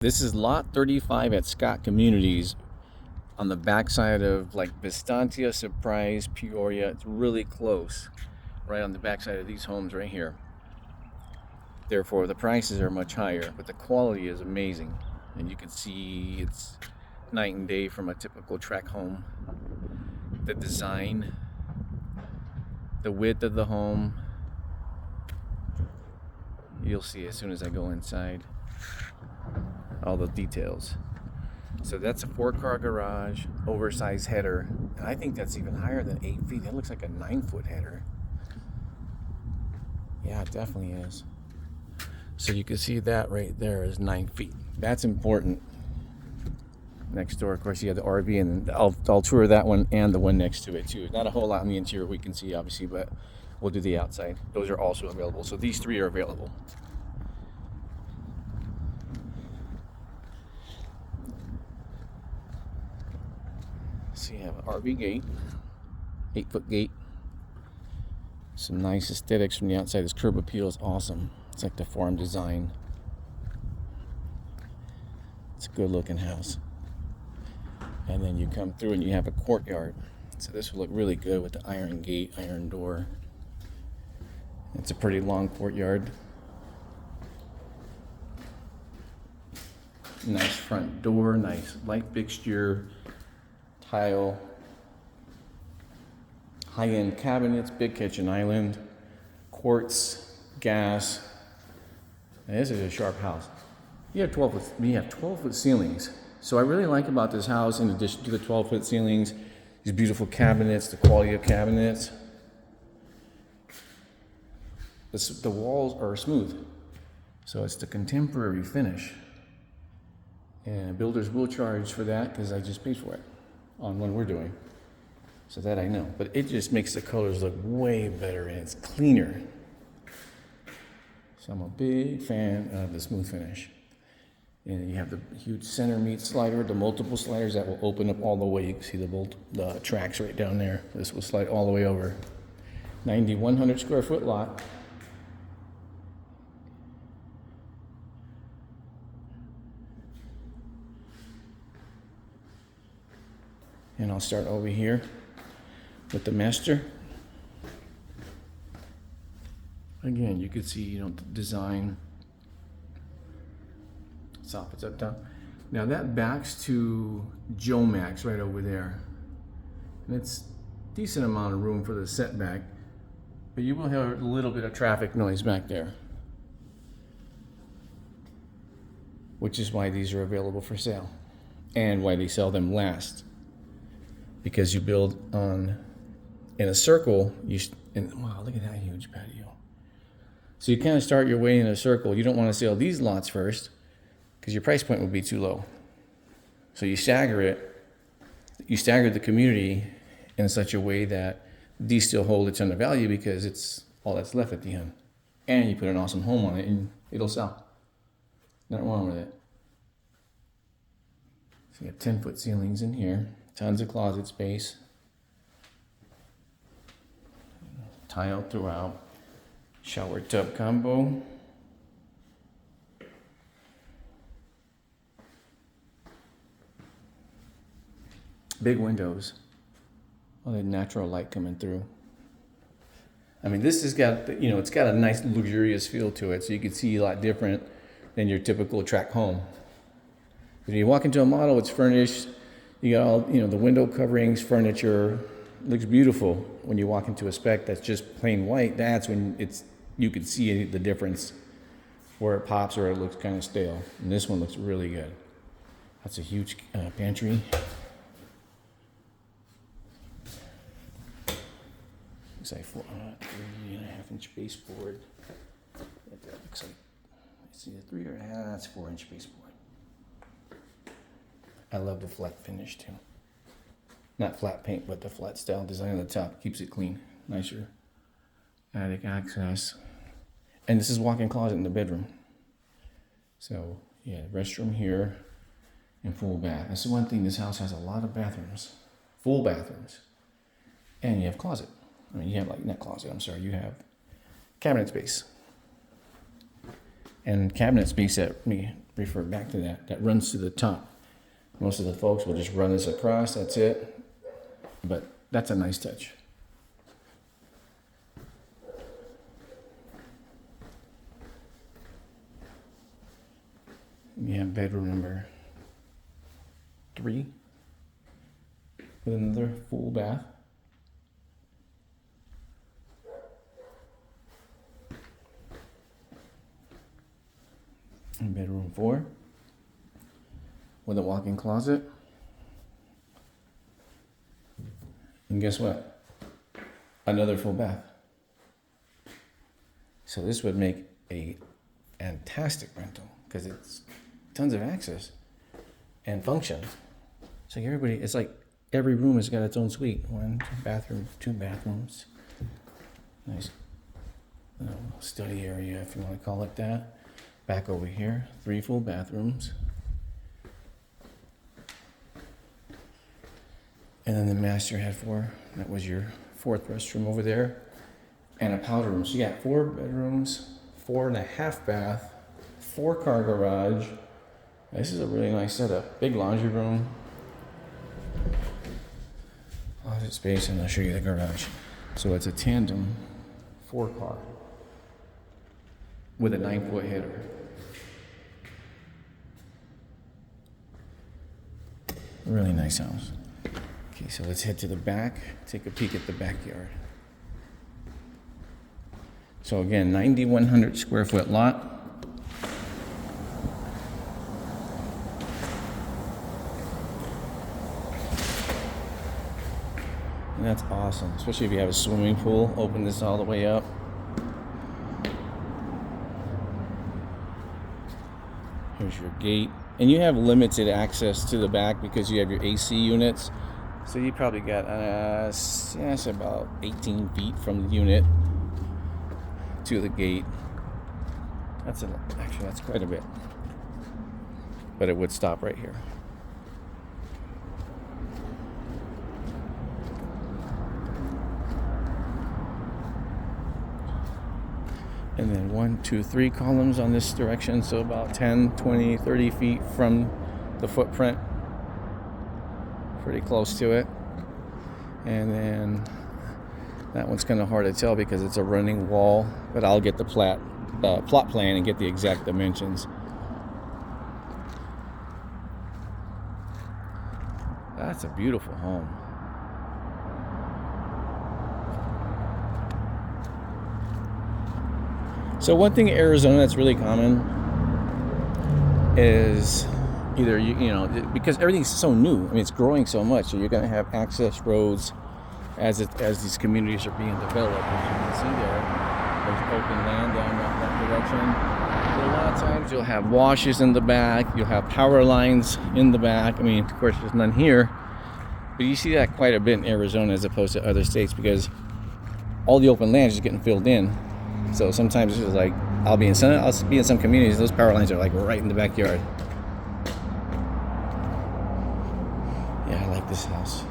This is lot 35 at Scott Communities on the backside of like Vistantia, Surprise, Peoria. It's really close, right on the backside of these homes right here. Therefore, the prices are much higher, but the quality is amazing. And you can see it's night and day from a typical tract home. The design, the width of the home, you'll see as soon as I go inside. All the details. So that's a 4-car garage, oversized header. And I think that's even higher than 8 feet. That looks like a 9-foot header. Yeah, it definitely is. So you can see that right there is 9 feet. That's important. Next door, of course, you have the RV, and I'll tour that one and the one next to it too. Not a whole lot in the interior we can see, obviously, but we'll do the outside. Those are also available. So these 3 are available. So you have an RV gate, 8-foot gate. Some nice aesthetics from the outside. This curb appeal is awesome. It's like the farm design. It's a good looking house. And then you come through and you have a courtyard. So this will look really good with the iron gate, iron door. It's a pretty long courtyard. Nice front door, nice light fixture, tile, high-end cabinets, big kitchen island, quartz, gas. And this is a sharp house. We have 12-foot ceilings. So I really like about this house, in addition to the 12-foot ceilings, these beautiful cabinets, the quality of cabinets. The walls are smooth. So it's the contemporary finish. And builders will charge for that because I just paid for it on one we're doing. So that I know. But it just makes the colors look way better and it's cleaner. So I'm a big fan of the smooth finish. And you have the huge center meat slider, the multiple sliders that will open up all the way. You can see the tracks right down there. This will slide all the way over. 9,100 square foot lot. And I'll start over here with the master. Again, you can see, the design. Soffits up top. Now that backs to Joe Max right over there. And it's a decent amount of room for the setback, but you will hear a little bit of traffic noise back there. Which is why these are available for sale and why they sell them last. Because you build in a circle, wow, look at that huge patio. So you kind of start your way in a circle. You don't want to sell these lots first because your price point would be too low. So you stagger it. You stagger the community in such a way that these still hold its undervalue because it's all that's left at the end. And you put an awesome home on it and it'll sell. Nothing wrong with it. So you have 10-foot ceilings in here. Tons of closet space. Tile throughout. Shower tub combo. Big windows. All that natural light coming through. I mean, this has got, it's got a nice luxurious feel to it, so you can see a lot different than your typical tract home. When you walk into a model, it's furnished. You got all, the window coverings, furniture, looks beautiful. When you walk into a spec that's just plain white, that's when you can see the difference where it pops or it looks kind of stale. And this one looks really good. That's a huge pantry. Looks like 3.5-inch baseboard. That looks like, let's see, 3.5, that's 4-inch baseboard. I love the flat finish too. Not flat paint, but the flat style design on the top keeps it clean, nicer. Attic access. And this is walk-in closet in the bedroom. So yeah, restroom here and full bath. That's the one thing, this house has a lot of bathrooms, full bathrooms. And you have closet. I mean, you have not closet, you have cabinet space. And cabinet space that refer back to that. That runs to the top. Most of the folks will just run this across, that's it. But that's a nice touch. We have bedroom number 3 with another full bath. And bedroom 4 with a walk-in closet. And guess what? Another full bath. So this would make a fantastic rental because it's tons of access and function. So everybody, it's like every room has got its own suite. 1 bathroom, 2 bathrooms. Nice study area, if you want to call it that. Back over here, 3 full bathrooms. And then the master had 4. That was your 4th restroom over there. And a powder room. So you got 4 bedrooms, 4.5 bath, 4-car garage. This is a really nice setup. Big laundry room. Closet space, and I'll show you the garage. So it's a tandem 4-car with a 9-foot header. Really nice house. Okay, so let's head to the back, take a peek at the backyard. So again, 9,100 square foot lot. And that's awesome, especially if you have a swimming pool. Open this all the way up. Here's your gate. And you have limited access to the back because you have your AC units. So you probably got, it's about 18 feet from the unit to the gate. Actually, that's quite a bit. But it would stop right here. And then 1, 2, 3 columns on this direction, so about 10, 20, 30 feet from the footprint. Pretty close to it. And then that one's kind of hard to tell because it's a running wall, but I'll get the plot plan and get the exact dimensions. That's a beautiful home. So one thing in Arizona that's really common is either you know, because everything's so new. I mean, it's growing so much, so you're going to have access roads as these communities are being developed. As you can see there's open land down that direction. But a lot of times you'll have washes in the back, you'll have power lines in the back. I mean, of course, there's none here, but you see that quite a bit in Arizona as opposed to other states because all the open land is getting filled in. So sometimes it's like I'll be in some communities, those power lines are like right in the backyard. Yeah, I like this house.